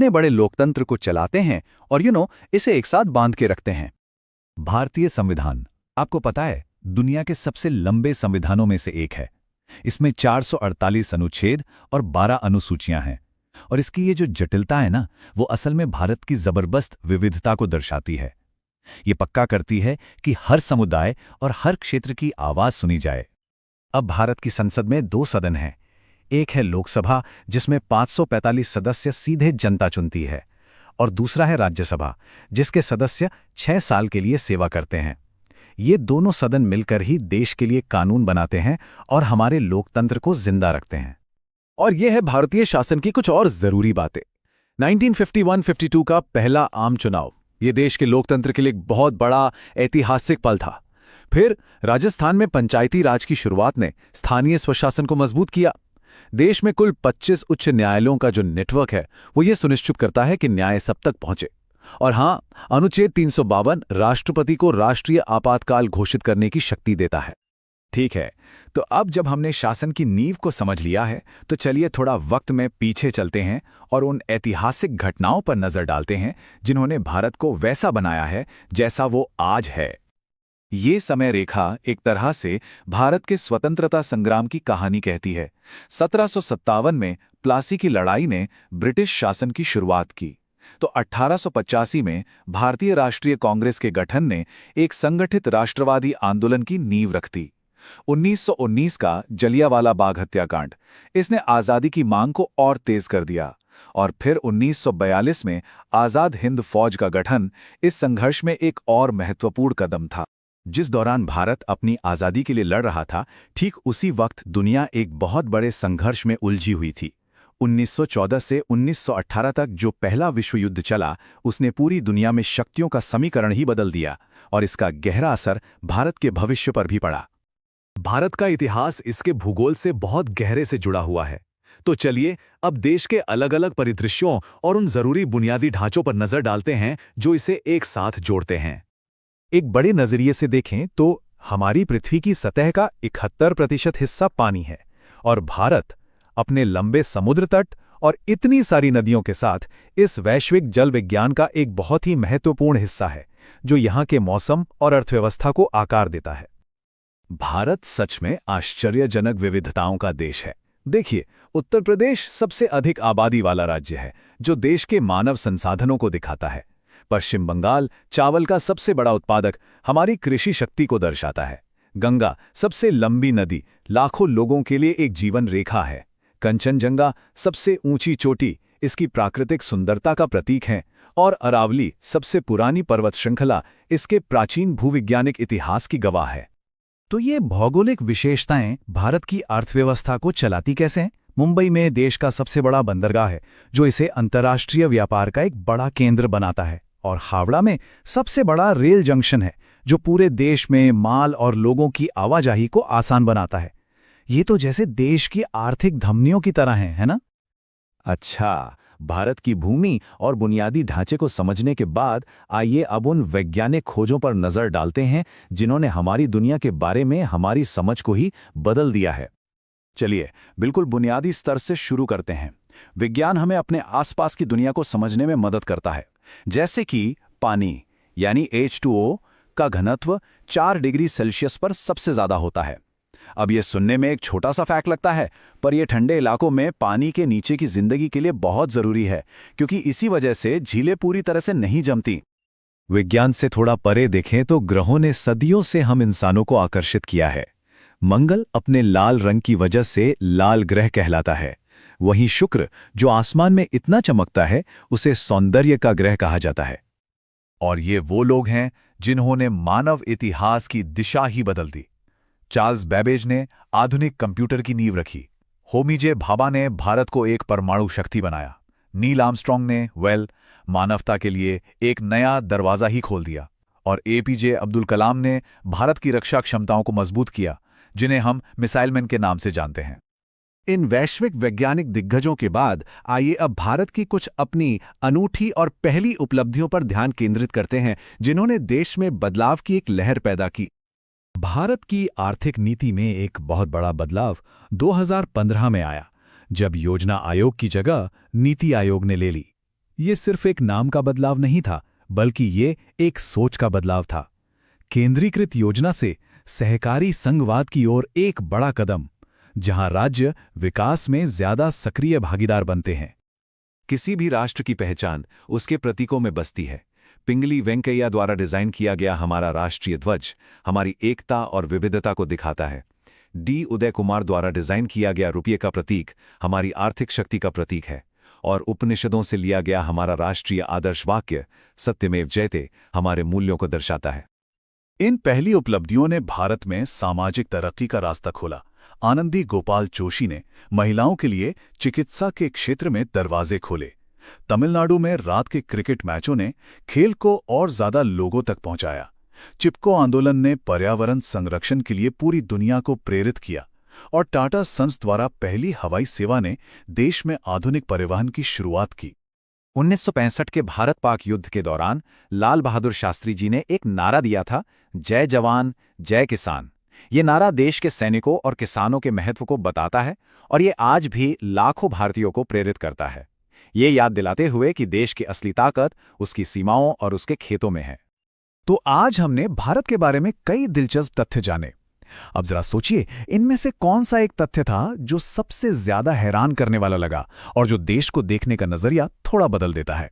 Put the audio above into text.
इतने बड़े लोकतंत्र को चलाते हैं और इसे एक साथ बांध के रखते हैं। भारतीय संविधान, आपको पता है, दुनिया के सबसे लंबे संविधानों में से एक है। इसमें 448 अनुच्छेद और 12 अनुसूचियां हैं। और इसकी ये जो जटिलता है ना, वो असल में भारत की जबरदस्त विविधता को दर्शाती है। ये पक्का करती है कि हर समुदाय और हर क्षेत्र की आवाज सुनी जाए। अब भारत की संसद में 2 सदन हैं। एक है लोकसभा, जिसमें 545 सदस्य सीधे जनता चुनती है, और दूसरा है राज्यसभा, जिसके सदस्य 6 साल के लिए सेवा करते हैं। ये दोनों सदन मिलकर ही देश के लिए कानून बनाते हैं और हमारे लोकतंत्र को जिंदा रखते हैं। और यह है भारतीय शासन की कुछ और जरूरी बातें। 1951-52 का पहला आम चुनाव, ये देश के लोकतंत्र के लिए एक बहुत बड़ा ऐतिहासिक पल था। फिर राजस्थान में पंचायती राज की शुरुआत ने स्थानीय स्वशासन को मजबूत किया। देश में कुल 25 उच्च न्यायालयों का जो नेटवर्क है, वो ये सुनिश्चित करता है कि न्याय सब तक पहुंचे। और हाँ, अनुच्छेद 352 राष्ट्रपति को राष्ट्रीय आपातकाल घोषित करने की शक्ति देता है। ठीक है, तो अब जब हमने शासन की नींव को समझ लिया है, तो चलिए थोड़ा वक्त में पीछे चलते हैं और उन ऐतिहासिक घटनाओं पर नजर डालते हैं जिन्होंने भारत को वैसा बनाया है जैसा वो आज है। ये समय रेखा एक तरह से भारत के स्वतंत्रता संग्राम की कहानी कहती है। 1757 में प्लासी की लड़ाई ने ब्रिटिश शासन की शुरुआत की, तो 1885 में भारतीय राष्ट्रीय कांग्रेस के गठन ने एक संगठित राष्ट्रवादी आंदोलन की नींव रख दी। 1919 का जलियांवाला बाग हत्याकांड, इसने आज़ादी की मांग को और तेज कर दिया। और फिर 1942 में आज़ाद हिंद फौज का गठन इस संघर्ष में एक और महत्वपूर्ण कदम था। जिस दौरान भारत अपनी आज़ादी के लिए लड़ रहा था, ठीक उसी वक्त दुनिया एक बहुत बड़े संघर्ष में उलझी हुई थी। 1914 से 1918 तक जो पहला विश्व युद्ध चला, उसने पूरी दुनिया में शक्तियों का समीकरण ही बदल दिया, और इसका गहरा असर भारत के भविष्य पर भी पड़ा। भारत का इतिहास इसके भूगोल से बहुत गहरे से जुड़ा हुआ है। तो चलिए अब देश के अलग अलग परिदृश्यों और उन जरूरी बुनियादी ढांचों पर नजर डालते हैं जो इसे एक साथ जोड़ते हैं। एक बड़े नजरिए से देखें तो हमारी पृथ्वी की सतह का 71% हिस्सा पानी है, और भारत अपने लंबे समुद्र तट और इतनी सारी नदियों के साथ इस वैश्विक जल विज्ञान का एक बहुत ही महत्वपूर्ण हिस्सा है, जो यहाँ के मौसम और अर्थव्यवस्था को आकार देता है। भारत सच में आश्चर्यजनक विविधताओं का देश है। देखिए, उत्तर प्रदेश सबसे अधिक आबादी वाला राज्य है, जो देश के मानव संसाधनों को दिखाता है। पश्चिम बंगाल चावल का सबसे बड़ा उत्पादक, हमारी कृषि शक्ति को दर्शाता है। गंगा सबसे लंबी नदी, लाखों लोगों के लिए एक जीवन रेखा है। कंचनजंगा सबसे ऊंची चोटी, इसकी प्राकृतिक सुंदरता का प्रतीक है। और अरावली सबसे पुरानी पर्वत श्रृंखला, इसके प्राचीन भूविज्ञानिक इतिहास की गवाह है। तो ये भौगोलिक विशेषताएं भारत की अर्थव्यवस्था को चलाती कैसे हैं? मुंबई में देश का सबसे बड़ा बंदरगाह है, जो इसे अंतर्राष्ट्रीय व्यापार का एक बड़ा केंद्र बनाता है। और हावड़ा में सबसे बड़ा रेल जंक्शन है, जो पूरे देश में माल और लोगों की आवाजाही को आसान बनाता है। ये तो जैसे देश की आर्थिक धमनियों की तरह है ना? अच्छा, भारत की भूमि और बुनियादी ढांचे को समझने के बाद आइए अब उन वैज्ञानिक खोजों पर नजर डालते हैं जिन्होंने हमारी दुनिया के बारे में हमारी समझ को ही बदल दिया है। चलिए बिल्कुल बुनियादी स्तर से शुरू करते हैं। विज्ञान हमें अपने आसपास की दुनिया को समझने में मदद करता है। जैसे कि पानी यानी H2O का घनत्व 4 डिग्री सेल्सियस पर सबसे ज्यादा होता है। अब यह सुनने में एक छोटा सा फैक्ट लगता है, पर यह ठंडे इलाकों में पानी के नीचे की जिंदगी के लिए बहुत जरूरी है, क्योंकि इसी वजह से झीलें पूरी तरह से नहीं जमती। विज्ञान से थोड़ा परे देखें तो ग्रहों ने सदियों से हम इंसानों को आकर्षित किया है। मंगल अपने लाल रंग की वजह से लाल ग्रह कहलाता है। वहीं शुक्र, जो आसमान में इतना चमकता है, उसे सौंदर्य का ग्रह कहा जाता है। और ये वो लोग हैं जिन्होंने मानव इतिहास की दिशा ही बदल दी। चार्ल्स बैबेज ने आधुनिक कंप्यूटर की नींव रखी। होमी जे भाभा ने भारत को एक परमाणु शक्ति बनाया। नील आर्मस्ट्रॉन्ग ने मानवता के लिए एक नया दरवाजा ही खोल दिया। और APJ अब्दुल कलाम ने भारत की रक्षा क्षमताओं को मजबूत किया, जिन्हें हम मिसाइल मैन के नाम से जानते हैं। इन वैश्विक वैज्ञानिक दिग्गजों के बाद आइए अब भारत की कुछ अपनी अनूठी और पहली उपलब्धियों पर ध्यान केंद्रित करते हैं, जिन्होंने देश में बदलाव की एक लहर पैदा की। भारत की आर्थिक नीति में एक बहुत बड़ा बदलाव 2015 में आया, जब योजना आयोग की जगह नीति आयोग ने ले ली। ये सिर्फ एक नाम का बदलाव नहीं था, बल्कि ये एक सोच का बदलाव था। केंद्रीकृत योजना से सहकारी संघवाद की ओर एक बड़ा कदम, जहां राज्य विकास में ज्यादा सक्रिय भागीदार बनते हैं। किसी भी राष्ट्र की पहचान उसके प्रतीकों में बसती है। पिंगली वेंकैया द्वारा डिजाइन किया गया हमारा राष्ट्रीय ध्वज हमारी एकता और विविधता को दिखाता है। डी उदय कुमार द्वारा डिजाइन किया गया रुपये का प्रतीक हमारी आर्थिक शक्ति का प्रतीक है, और उपनिषदों से लिया गया हमारा राष्ट्रीय आदर्श वाक्य सत्यमेव जयते हमारे मूल्यों को दर्शाता है। इन पहली उपलब्धियों ने भारत में सामाजिक तरक्की का रास्ता खोला। आनंदी गोपाल जोशी ने महिलाओं के लिए चिकित्सा के क्षेत्र में दरवाजे खोले। तमिलनाडु में रात के क्रिकेट मैचों ने खेल को और ज्यादा लोगों तक पहुंचाया। चिपको आंदोलन ने पर्यावरण संरक्षण के लिए पूरी दुनिया को प्रेरित किया, और टाटा सन्स द्वारा पहली हवाई सेवा ने देश में आधुनिक परिवहन की शुरुआत की। 1965 के भारत पाक युद्ध के दौरान लाल बहादुर शास्त्री जी ने एक नारा दिया था, जय जवान जय किसान। ये नारा देश के सैनिकों और किसानों के महत्व को बताता है, और ये आज भी लाखों भारतीयों को प्रेरित करता है, ये याद दिलाते हुए कि देश की असली ताकत उसकी सीमाओं और उसके खेतों में है। तो आज हमने भारत के बारे में कई दिलचस्प तथ्य जाने। अब जरा सोचिए, इनमें से कौन सा एक तथ्य था जो सबसे ज्यादा हैरान करने वाला लगा और जो देश को देखने का नजरिया थोड़ा बदल देता है।